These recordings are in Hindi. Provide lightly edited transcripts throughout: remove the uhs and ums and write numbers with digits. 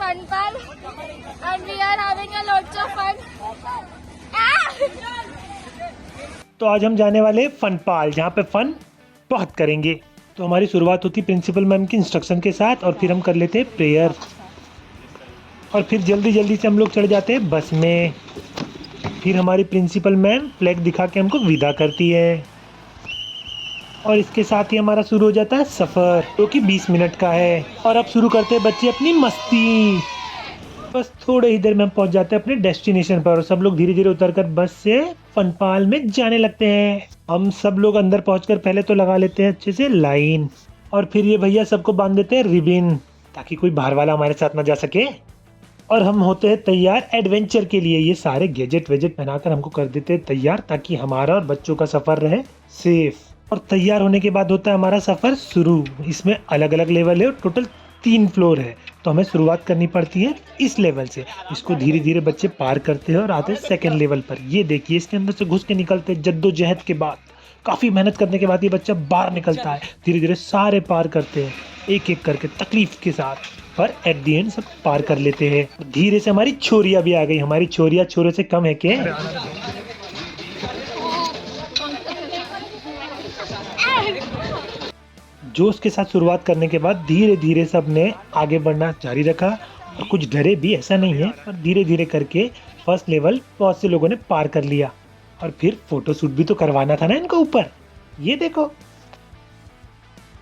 fun pal and we are having a lots of fun. तो आज हम जाने वाले फन पाल, जहाँ पे फन बहुत करेंगे। तो हमारी शुरुआत होती प्रिंसिपल मैम की इंस्ट्रक्शन के साथ और फिर हम कर लेते हैं प्रेयर और फिर जल्दी जल्दी से हम लोग चढ़ जाते हैं बस में। फिर हमारी प्रिंसिपल मैम फ्लैग दिखा के हमको विदा करती है और इसके साथ ही हमारा शुरू हो जाता है सफ़र, जो कि 20 मिनट का है। और अब शुरू करते हैं बच्चे अपनी मस्ती। बस थोड़े ही देर में हम पहुंच जाते हैं अपने डेस्टिनेशन पर और सब लोग धीरे धीरे उतरकर बस से फनपाल में जाने लगते हैं। हम सब लोग अंदर पहुंचकर पहले तो लगा लेते हैं अच्छे से लाइन और फिर ये भैया सबको बांध देते हैं रिबिन, ताकि कोई बाहर वाला हमारे साथ ना जा सके। और हम होते हैं तैयार एडवेंचर के लिए। ये सारे गैजेट वेजेट पहनाकर हमको कर देते हैं तैयार, ताकि हमारा और बच्चों का सफ़र रहे सेफ। और तैयार होने के बाद होता है हमारा सफ़र शुरू। इसमें अलग अलग लेवल है और टोटल 3 फ्लोर है, तो हमें शुरुआत करनी पड़ती है इस लेवल से। इसको धीरे धीरे बच्चे पार करते हैं और आते हैं सेकंड लेवल पर। ये देखिए, इसके अंदर से घुस के निकलते हैं जद्दोजहद के बाद, काफ़ी मेहनत करने के बाद ये बच्चा बाहर निकलता है। धीरे धीरे सारे पार करते हैं एक एक करके तकलीफ के साथ, पर एट दी एंड सब पार कर लेते हैं। धीरे से हमारी छोरिया भी आ गई। हमारी छोरिया छोरों से कम है क्या? जोश के साथ शुरुआत करने के बाद धीरे धीरे सब ने आगे बढ़ना जारी रखा और कुछ डरे भी ऐसा नहीं है, और धीरे धीरे करके फर्स्ट लेवल बहुत से लोगों ने पार कर लिया। और फिर फोटोशूट भी तो करवाना था ना इनको ऊपर, ये देखो।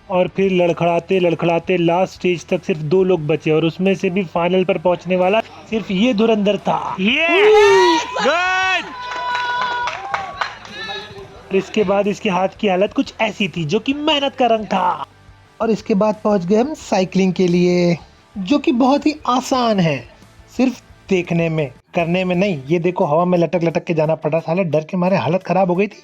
और फिर लड़खड़ाते लड़खड़ाते लास्ट स्टेज तक सिर्फ 2 लोग बचे और उसमें से भी फाइनल पर पहुंचने वाला सिर्फ ये धुरंधर था। गुड। और इसके बाद इसके हाथ की हालत कुछ ऐसी थी, जो कि मेहनत का रंग था। और इसके बाद पहुंच गए हम साइकिलिंग के लिए, जो कि बहुत ही आसान है, सिर्फ देखने में, करने में नहीं। ये देखो, हवा में लटक लटक के जाना पड़ा, साले डर के मारे हालत खराब हो गई थी।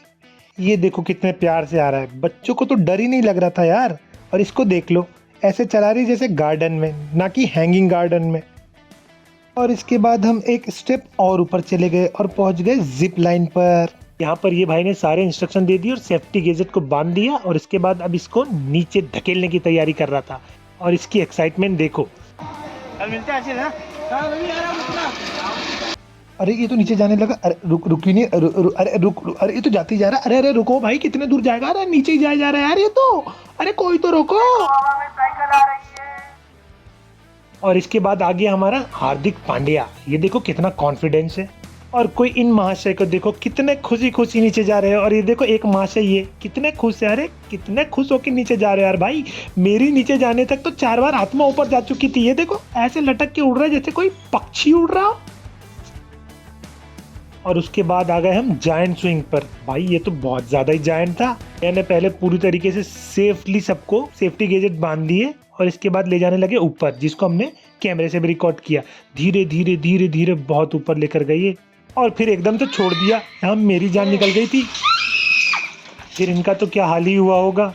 ये देखो कितने प्यार से आ रहा है, बच्चों को तो डर ही नहीं लग रहा था यार। और इसको देख लो, ऐसे चला रही जैसे गार्डन में, ना कि हैंगिंग गार्डन में। और इसके बाद हम एक स्टेप और ऊपर चले गए और पहुंच गए जिप लाइन पर। यहाँ पर ये भाई ने सारे इंस्ट्रक्शन दे दिए और सेफ्टी गैजेट को बांध दिया, और इसके बाद अब इसको नीचे धकेलने की तैयारी कर रहा था। और इसकी एक्साइटमेंट देखो। अरे ये तो नीचे जाने लगा। अरे रुकी नहीं, अरे रुक, अरे ये तो जाती जा रहा है। अरे रुको भाई, कितने दूर जाएगा? अरे नीचे ही जा रहा है यार ये तो। अरे कोई तो रोको। और इसके बाद आ गया हमारा हार्दिक पांड्या। ये देखो कितना कॉन्फिडेंस है। और कोई इन महाशय को देखो, कितने खुशी खुशी नीचे जा रहे हैं। और ये देखो एक महाशय, ये कितने खुश है। अरे कितने खुश होकर नीचे जा रहे हैं यार भाई। मेरी नीचे जाने तक तो 4 बार आत्मा ऊपर जा चुकी थी। ये देखो ऐसे लटक के उड़ रहे जैसे कोई पक्षी उड़ रहा हो। और उसके बाद आ गए हम जायंट स्विंग पर। भाई ये तो बहुत ज़्यादा ही जायंट था। मैंने पहले पूरी तरीके से सेफली सबको सेफ्टी गैजेट बांध दिए और इसके बाद ले जाने लगे ऊपर, जिसको हमने कैमरे से भी रिकॉर्ड किया। धीरे धीरे धीरे धीरे बहुत ऊपर लेकर गए और फिर एकदम से छोड़ दिया। यहाँ मेरी जान निकल गई थी। फिर इनका तो क्या हाल ही हुआ होगा।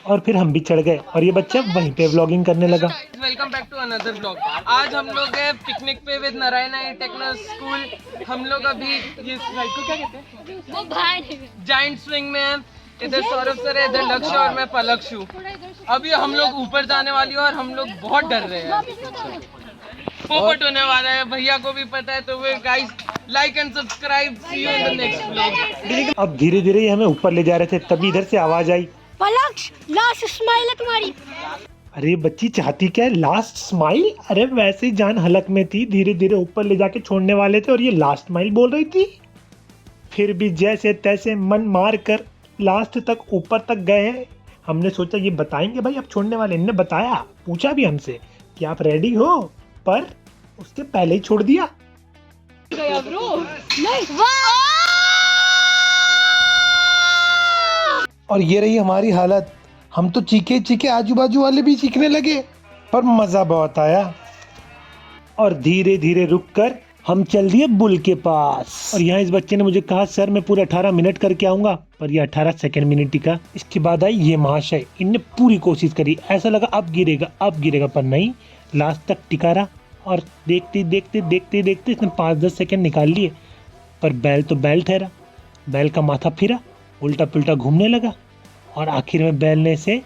और फिर हम भी चढ़ गए और ये बच्चा वहीं पे व्लॉगिंग करने लगा। Welcome back to another vlog. आज हम लोग हैं पिकनिक पे विद नारायणा टेक्नो स्कूल। हम लोग अभी ये राइड को क्या कहते हैं, वो भाई जायंट स्विंग में हैं। इधर सौरभ सर है, इधर लक्ष्य और मैं पलक्षु। अभी हम लोग ऊपर जाने वाली है और हम लोग बहुत डर रहे हैं। पोपट होने वाला है, भैया को भी पता है। तो वे guys like and subscribe, see you in the next vlog. अब धीरे धीरे हमें ऊपर ले जा रहे थे, तभी इधर से आवाज आई, पलक्ष लास्ट स्माइल है तुम्हारी। अरे बच्ची चाहती क्या है, लास्ट स्माइल? अरे वैसे ही जान हलक में थी, धीरे धीरे ऊपर ले जाके छोड़ने वाले थे और ये लास्ट स्माइल बोल रही थी। फिर भी जैसे तैसे मन मार कर लास्ट तक ऊपर तक गए। हमने सोचा ये बताएंगे भाई अब छोड़ने वाले। इन्होंने बताया, पूछा भी हमसे कि आप रेडी हो, पर उसके पहले ही छोड़ दिया। और ये रही हमारी हालत। हम तो चीखे चीखे, आजू बाजू वाले भी चीखने लगे, पर मजा बहुत आया। और धीरे धीरे रुककर हम चल दिए बुल के पास। और यहाँ इस बच्चे ने मुझे कहा सर मैं पूरे 18 मिनट करके आऊंगा, पर ये 18 सेकंड मिनट टिका। इसके बाद आई ये महाशय, इनने पूरी कोशिश करी, ऐसा लगा अब गिरेगा, पर नहीं, लास्ट तक टिका रहा। और देखते देखते देखते देखते इसने 5-10 सेकंड निकाल लिए, पर बैल तो बैल ठहरा। बैल का माथा फिरा, उल्टा पुल्टा घूमने लगा और आखिर में बैल ने इसे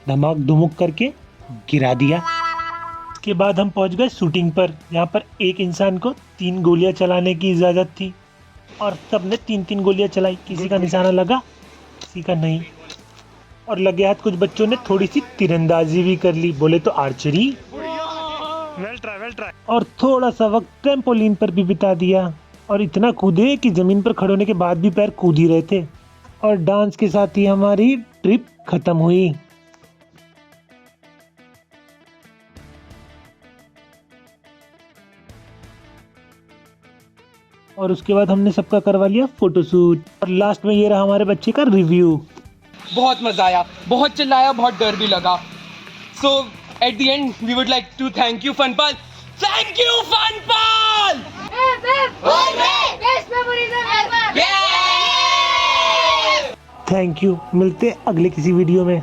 धमाक धुमुक करके गिरा दिया। उसके बाद हम पहुंच गए शूटिंग पर, जहाँ पर एक इंसान को 3 गोलियां चलाने की इजाज़त थी और सबने 3-3 गोलियां चलाई। किसी का निशाना लगा, किसी का नहीं। और लगे हाथ कुछ बच्चों ने थोड़ी सी तीरंदाजी भी कर ली, बोले तो आर्चरी। Well try. और थोड़ा सा वक्त ट्रैम्पोलिन पर भी बिता दिया और इतना कूदे कि ज़मीन पर खड़े होने के बाद भी पैर कूद ही रहे थे। और डांस के साथ ही हमारी ट्रिप खत्म हुई। और उसके बाद हमने सबका करवा लिया फोटोशूट और लास्ट में ये रहा हमारे बच्चे का रिव्यू। बहुत मजा आया, बहुत चिल्लाया, बहुत डर भी लगा। So at the end we would like to thank you फनपाल। थैंक यू फनपाल। Thank you. मिलते अगले किसी वीडियो में।